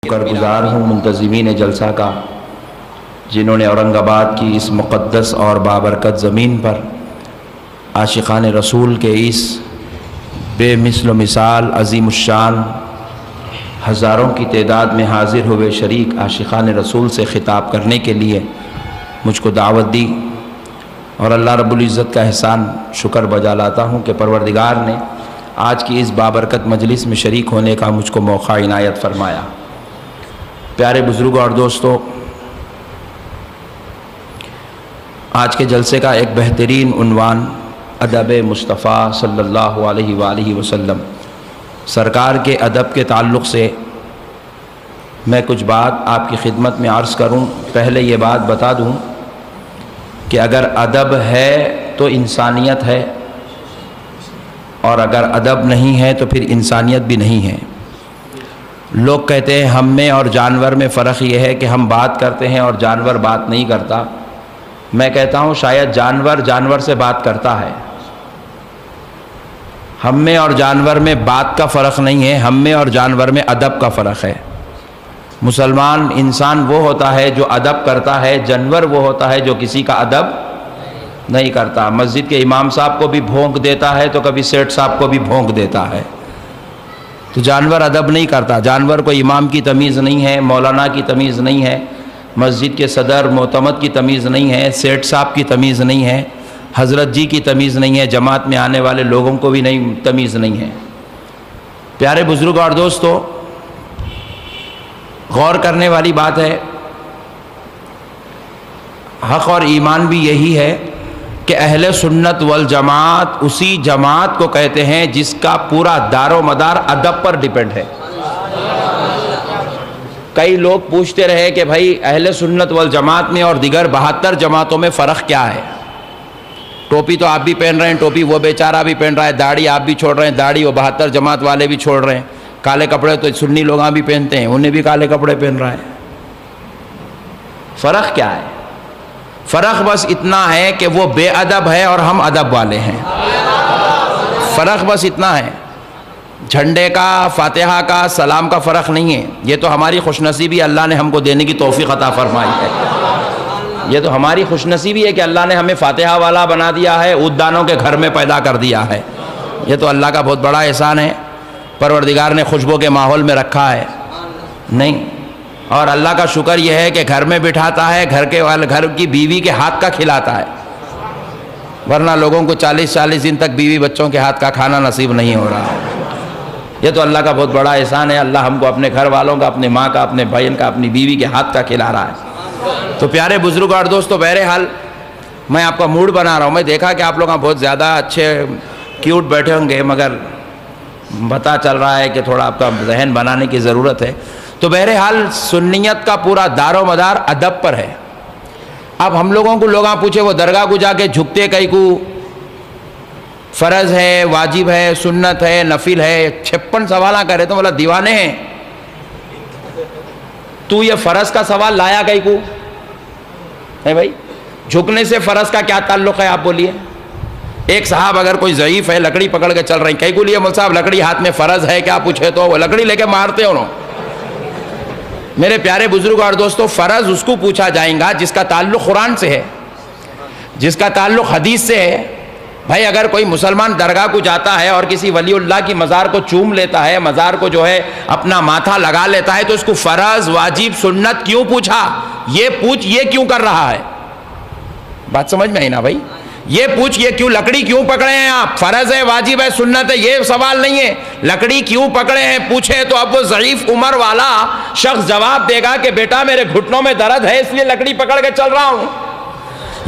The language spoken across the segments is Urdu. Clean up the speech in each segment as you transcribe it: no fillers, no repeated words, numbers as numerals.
شکر گزار ہوں منتظمین جلسہ کا، جنہوں نے اورنگ آباد کی اس مقدس اور بابرکت زمین پر عاشقان رسول کے اس بے مثل و مثال عظیم الشان ہزاروں کی تعداد میں حاضر ہوئے شریک عاشقان رسول سے خطاب کرنے کے لیے مجھ کو دعوت دی، اور اللہ رب العزت کا احسان شکر بجا لاتا ہوں کہ پروردگار نے آج کی اس بابرکت مجلس میں شریک ہونے کا مجھ کو موقع عنایت فرمایا۔ پیارے بزرگوں اور دوستو، آج کے جلسے کا ایک بہترین عنوان ادب مصطفیٰ صلی اللہ علیہ وآلہ وسلم، سرکار کے ادب کے تعلق سے میں کچھ بات آپ کی خدمت میں عرض کروں۔ پہلے یہ بات بتا دوں کہ اگر ادب ہے تو انسانیت ہے، اور اگر ادب نہیں ہے تو پھر انسانیت بھی نہیں ہے۔ لوگ کہتے ہیں ہم میں اور جانور میں فرق یہ ہے کہ ہم بات کرتے ہیں اور جانور بات نہیں کرتا۔ میں کہتا ہوں شاید جانور سے بات کرتا ہے۔ ہم میں اور جانور میں بات کا فرق نہیں ہے، ہم میں اور جانور میں ادب کا فرق ہے۔ مسلمان انسان وہ ہوتا ہے جو ادب کرتا ہے، جانور وہ ہوتا ہے جو کسی کا ادب نہیں کرتا۔ مسجد کے امام صاحب کو بھی بھونک دیتا ہے تو کبھی سیٹھ صاحب کو بھی بھونک دیتا ہے، تو جانور ادب نہیں کرتا۔ جانور کو امام کی تمیز نہیں ہے، مولانا کی تمیز نہیں ہے، مسجد کے صدر معتمد کی تمیز نہیں ہے، سیٹھ صاحب کی تمیز نہیں ہے، حضرت جی کی تمیز نہیں ہے، جماعت میں آنے والے لوگوں کو بھی تمیز نہیں ہے۔ پیارے بزرگ اور دوستو، غور کرنے والی بات ہے، حق اور ایمان بھی یہی ہے کہ اہل سنت والجماعت اسی جماعت کو کہتے ہیں جس کا پورا دار و مدار ادب پر ڈیپینڈ ہے۔ کئی لوگ پوچھتے رہے کہ بھائی اہل سنت والجماعت میں اور دیگر 72 جماعتوں میں فرق کیا ہے؟ ٹوپی تو آپ بھی پہن رہے ہیں، ٹوپی وہ بیچارہ بھی پہن رہا ہے، داڑھی آپ بھی چھوڑ رہے ہیں، داڑھی وہ 72 جماعت والے بھی چھوڑ رہے ہیں، کالے کپڑے تو سنی لوگ بھی پہنتے ہیں، انہیں بھی کالے کپڑے پہن رہا ہے۔ فرق کیا ہے؟ فرق بس اتنا ہے کہ وہ بے ادب ہے اور ہم ادب والے ہیں۔ فرق بس اتنا ہے، جھنڈے کا، فاتحہ کا، سلام کا فرق نہیں ہے۔ یہ تو ہماری خوش نصیبی اللہ نے ہم کو دینے کی توفیق عطا فرمائی ہے۔ یہ تو ہماری خوش نصیبی ہے کہ اللہ نے ہمیں فاتحہ والا بنا دیا ہے، عوددانوں کے گھر میں پیدا کر دیا ہے۔ یہ تو اللہ کا بہت بڑا احسان ہے۔ پروردگار نے خوشبو کے ماحول میں رکھا ہے نہیں، اور اللہ کا شکر یہ ہے کہ گھر میں بٹھاتا ہے، گھر کی بیوی کے ہاتھ کا کھلاتا ہے، ورنہ لوگوں کو 40 دن تک بیوی بچوں کے ہاتھ کا کھانا نصیب نہیں ہو رہا ہے۔ یہ تو اللہ کا بہت بڑا احسان ہے، اللہ ہم کو اپنے گھر والوں کا، اپنے ماں کا، اپنے بہن کا، اپنی بیوی کے ہاتھ کا کھلا رہا ہے۔ تو پیارے بزرگ اور دوستو، بہرحال میں آپ کا موڈ بنا رہا ہوں۔ میں دیکھا کہ آپ لوگ بہت زیادہ اچھے کیوٹ بیٹھے ہوں گے، مگر پتہ چل رہا ہے کہ تھوڑا آپ کا ذہن بنانے کی ضرورت ہے۔ تو بہرحال سنیت کا پورا دار و مدار ادب پر ہے۔ اب ہم لوگوں کو لوگ پوچھے وہ درگاہ کو جا کے جھکتے کئی کو، فرض ہے، واجب ہے، سنت ہے، نفل ہے، 56 سوالہ کرے تو بولا دیوانے ہیں۔ تو یہ فرض کا سوال لایا کئی کو ہے بھائی؟ جھکنے سے فرض کا کیا تعلق ہے آپ بولیے؟ ایک صاحب اگر کوئی ضعیف ہے، لکڑی پکڑ کے چل رہے ہیں، کئی کو لیے مول صاحب لکڑی ہاتھ میں فرض ہے کیا پوچھے تو وہ لکڑی لے کے مارتے انہوں۔ میرے پیارے بزرگ اور دوستو، فرض اس کو پوچھا جائیں گا جس کا تعلق قرآن سے ہے، جس کا تعلق حدیث سے ہے۔ بھائی اگر کوئی مسلمان درگاہ کو جاتا ہے اور کسی ولی اللہ کی مزار کو چوم لیتا ہے، مزار کو جو ہے اپنا ماتھا لگا لیتا ہے، تو اس کو فرض، واجب، سنت کیوں پوچھا؟ یہ کیوں کر رہا ہے؟ بات سمجھ میں آئی نا بھائی؟ یہ کیوں لکڑی کیوں پکڑے ہیں آپ؟ فرض ہے، واجب ہے، سنت ہے، یہ سوال نہیں ہے۔ لکڑی کیوں پکڑے ہیں پوچھے تو اب وہ ضعیف عمر والا شخص جواب دے گا کہ بیٹا میرے گھٹنوں میں درد ہے اس لیے لکڑی پکڑ کے چل رہا ہوں۔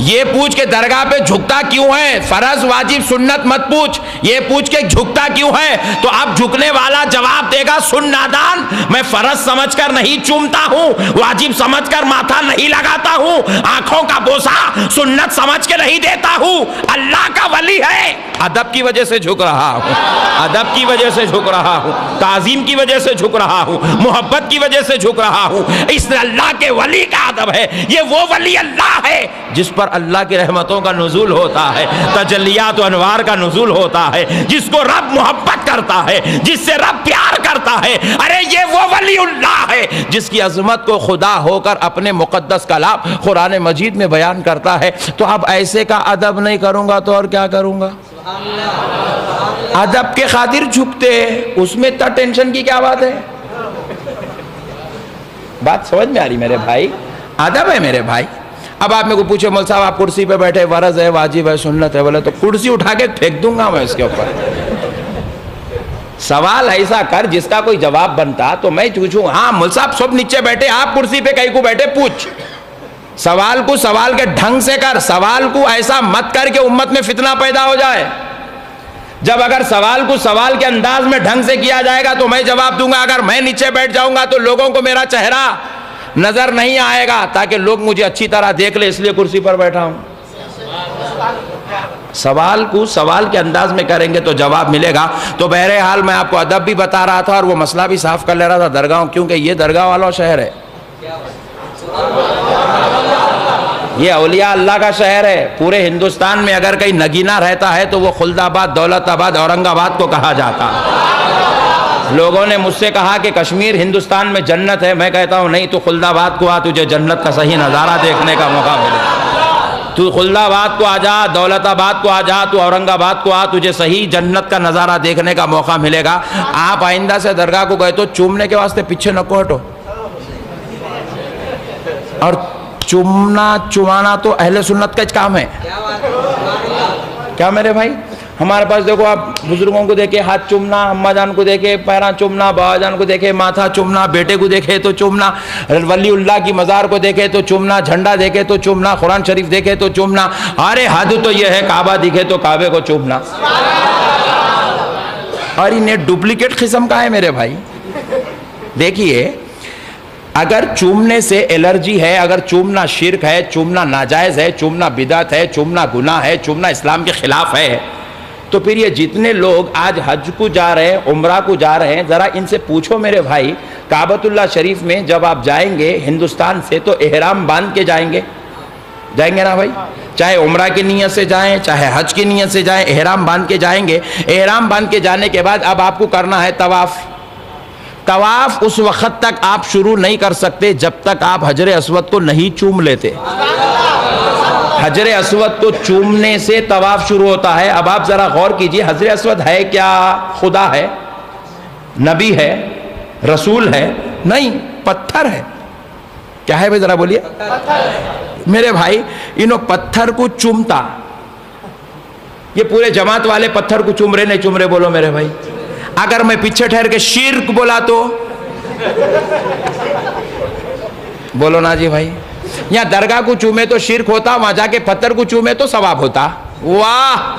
یہ پوچھ کے درگاہ پہ جھکتا کیوں ہے؟ فرض، واجب، سنت مت پوچھ، یہ پوچھ کے جھکتا کیوں ہے؟ تو اب جھکنے والا جواب دے گا سن نادان، میں فرض سمجھ کر نہیں چومتا ہوں، واجب سمجھ کر ماتھا نہیں لگاتا ہوں، آنکھوں کا بوسہ سنت سمجھ کے نہیں دیتا ہوں، اللہ کا ولی ہے، ادب کی وجہ سے جھک رہا ہوں، ادب کی وجہ سے جھک رہا ہوں، تعظیم کی وجہ سے جھک رہا ہوں، محبت کی وجہ سے جھک رہا ہوں۔ اس اللہ کے ولی کا ادب ہے، یہ وہ ولی اللہ ہے جس پر اللہ کی رحمتوں کا نزول ہوتا ہے، تجلیات و انوار کا نزول ہوتا ہے، جس کو رب محبت کرتا ہے، جس سے رب پیار کرتا ہے. ارے یہ وہ ولی اللہ ہے جس کی عظمت کو خدا ہو کر اپنے مقدس کلام قرآن مجید میں بیان کرتا ہے. تو اب ایسے کا ادب نہیں کروں گا تو اور کیا کروں گا؟ ادب کے خاطر جھکتے، اس میں اتنا ٹینشن کی کیا بات ہے؟ بات سمجھ میں آ رہی میرے بھائی؟ ادب ہے میرے بھائی. اب آپ میں کو پوچھے مول صاحب آپ کرسی پہ بیٹھے، فرض ہے، واجب ہے، سنت ہے، بولے تو کرسی اٹھا کے پھینک دوں گا میں اس کے اوپر. سوال ایسا کر جس کا کوئی جواب بنتا تو میں پوچھوں ہاں مول صاحب سب نیچے بیٹھے، آپ کرسی پہ کہیں کو بیٹھے، پوچھ. سوال کو سوال کے ڈھنگ سے کر، سوال کو ایسا مت کر کہ امت میں فتنہ پیدا ہو جائے. جب اگر سوال کو سوال کے انداز میں ڈھنگ سے کیا جائے گا تو میں جواب دوں گا. اگر میں نیچے بیٹھ جاؤں گا تو لوگوں کو میرا چہرہ نظر نہیں آئے گا، تاکہ لوگ مجھے اچھی طرح دیکھ لیں، اس لیے کرسی پر بیٹھا ہوں. سوال کو سوال کے انداز میں کریں گے تو جواب ملے گا. تو بہرحال میں آپ کو ادب بھی بتا رہا تھا اور وہ مسئلہ بھی صاف کر لے رہا تھا درگاہوں، کیونکہ یہ درگاہ والا شہر ہے، یہ اولیاء اللہ کا شہر ہے. پورے ہندوستان میں اگر کہیں نگینہ رہتا ہے تو وہ خلد آباد، دولت آباد، اورنگ آباد کو کہا جاتا. لوگوں نے مجھ سے کہا کہ کشمیر ہندوستان میں جنت ہے، میں کہتا ہوں نہیں، تو خلد آباد کو آ، تجھے جنت کا صحیح نظارہ دیکھنے کا موقع ملے. تو خلد آباد کو آ جا، دولت آباد کو آ جا، تو اورنگ آباد کو آ، تجھے صحیح جنت کا نظارہ دیکھنے کا موقع ملے گا. آپ آئندہ سے درگاہ کو گئے تو چومنے کے واسطے پیچھے نہ کو ہٹو. اور چومنا چمانا تو اہل سنت کا کام ہے. کیا میرے بھائی؟ ہمارے پاس دیکھو، آپ بزرگوں کو دیکھے ہاتھ چومنا، اماں جان کو دیکھے پیراں چومنا، بابا جان کو دیکھے ماتھا چومنا، بیٹے کو دیکھے تو چومنا، ولی اللہ کی مزار کو دیکھے تو چومنا، جھنڈا دیکھے تو چومنا، قرآن شریف دیکھے تو چومنا. ارے حد تو یہ ہے کعبہ دکھے تو کعبے کو چومنا. اور یہ ڈپلیکیٹ قسم کا ہے میرے بھائی. دیکھیے، اگر چومنے سے الرجی ہے، اگر چومنا شرک ہے، چومنا ناجائز ہے، چومنا بدعت ہے، چومنا گناہ ہے، چومنا اسلام کے خلاف ہے، تو پھر یہ جتنے لوگ آج حج کو جا رہے ہیں، عمرہ کو جا رہے ہیں، ذرا ان سے پوچھو میرے بھائی، کعبۃ اللہ شریف میں جب آپ جائیں گے ہندوستان سے تو احرام باندھ کے جائیں گے نا بھائی؟ چاہے عمرہ کی نیت سے جائیں، چاہے حج کی نیت سے جائیں، احرام باندھ کے جائیں گے. احرام باندھ کے جانے کے بعد اب آپ کو کرنا ہے طواف. طواف اس وقت تک آپ شروع نہیں کر سکتے جب تک آپ حجر اسود کو نہیں چوم لیتے. حجر اسود کو چومنے سے طواف شروع ہوتا ہے. اب آپ ذرا غور کیجئے، حجر اسود ہے کیا؟ خدا ہے؟ نبی ہے؟ رسول ہے؟ نہیں، پتھر ہے. کیا ہے بھائی؟ ذرا بولیے. میرے بھائی، انہوں پتھر کو چومتا، یہ پورے جماعت والے پتھر کو چوم رہے نہیں چوم رہے؟ بولو میرے بھائی. اگر میں پیچھے ٹھہر کے شرک بولا تو بولو نا جی بھائی. یہاں درگاہ کو چومے تو شرک ہوتا، وہاں جا کے پتھر کو چومے تو ثواب ہوتا. واہ،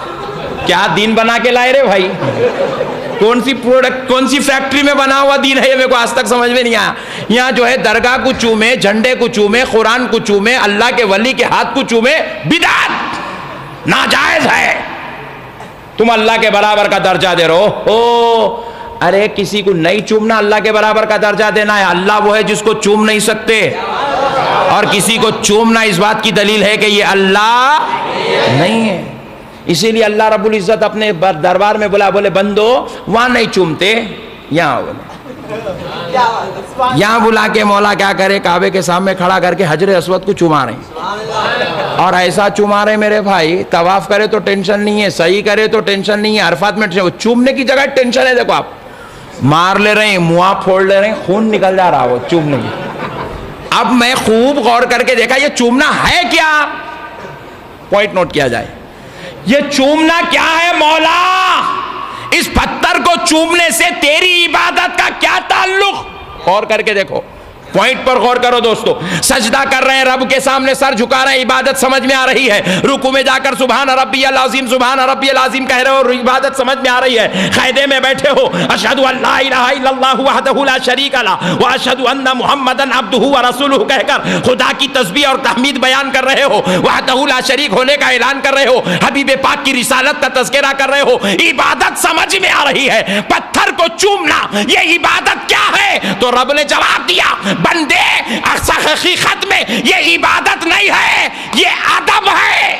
کیا دین بنا کے لائے رے بھائی. کون سی پروڈکٹ، کون سی فیکٹری میں بنا ہوا دین ہے یہ میرے کو آج تک سمجھ میں نہیں آیا. یہاں جو ہے درگاہ کو چومے، جھنڈے کو چومے، قرآن کو چومے، اللہ کے ولی کے ہاتھ کو چومے، بدعت، ناجائز ہے. تم اللہ کے برابر کا درجہ دے رہو ہو. ارے کسی کو نہیں چومنا اللہ کے برابر کا درجہ دینا ہے. اللہ وہ ہے جس کو چوم نہیں سکتے، اور کسی کو چومنا اس بات کی دلیل ہے کہ یہ اللہ نہیں ہے. اسی لیے اللہ رب العزت اپنے دربار میں بولے بندو وہاں نہیں چومتے، یہاں بولے. یہاں بلا کے مولا کیا کرے، کعبے کے سامنے کھڑا کر کے حجر اسود کو چوما رہے ہیں. اور ایسا چوما رہے میرے بھائی، طواف کرے تو ٹینشن نہیں ہے، صحیح کرے تو ٹینشن نہیں ہے، عرفات میں چومنے کی جگہ ٹینشن ہے. دیکھو آپ مار لے رہے ہیں، منہ پھوڑ لے رہے ہیں، خون نکل جا رہا وہ چومنے کی. اب میں خوب غور کر کے دیکھا یہ چومنا ہے کیا. پوائنٹ نوٹ کیا جائے، یہ چومنا کیا ہے مولا؟ اس پتھر کو چومنے سے تیری عبادت کا کیا تعلق؟ غور کر کے دیکھو، پوائنٹ پر غور کرو دوستو. سجدہ کر رہے ہیں رب کے سامنے، سر جھکا رہے ہیں، عبادت سمجھ میں آ رہی ہے. رکوع میں جا کر سبحان ربی العظیم سبحان ربی العظیم کہہ رہے ہو اور عبادت سمجھ میں آ رہی ہے. قاعدے میں بیٹھے ہو، اشہد ان لا الہ الا اللہ وحدہ لا شریک لہ واشہد ان محمدا عبدہ ورسولہ کہہ کر خدا کی تسبیح اور تحمید بیان کر رہے ہو، وحدہ لا شریک ہونے کا اعلان کر رہے ہو، حبیب پاک کی رسالت کا تذکرہ کر رہے ہو. عبادت سمجھ میں آ رہی ہے. پتھر کو چومنا یہ عبادت کیا ہے؟ تو رب نے جواب دیا، بندے حقیقت میں یہ عبادت نہیں ہے، یہ ادب ہے.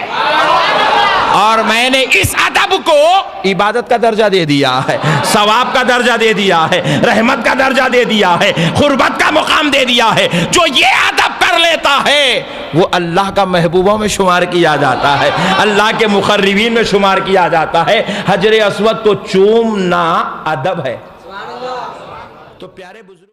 اور میں نے اس ادب کو عبادت کا درجہ دے دیا ہے، ثواب کا درجہ دے دیا ہے، رحمت کا درجہ دے دیا ہے، قربت کا مقام دے دیا ہے۔ جو یہ ادب کر لیتا ہے وہ اللہ کا محبوبوں میں شمار کیا جاتا ہے، اللہ کے مقربین میں شمار کیا جاتا ہے۔ حجر اسود کو چومنا ادب ہے۔ تو پیارے بزرگ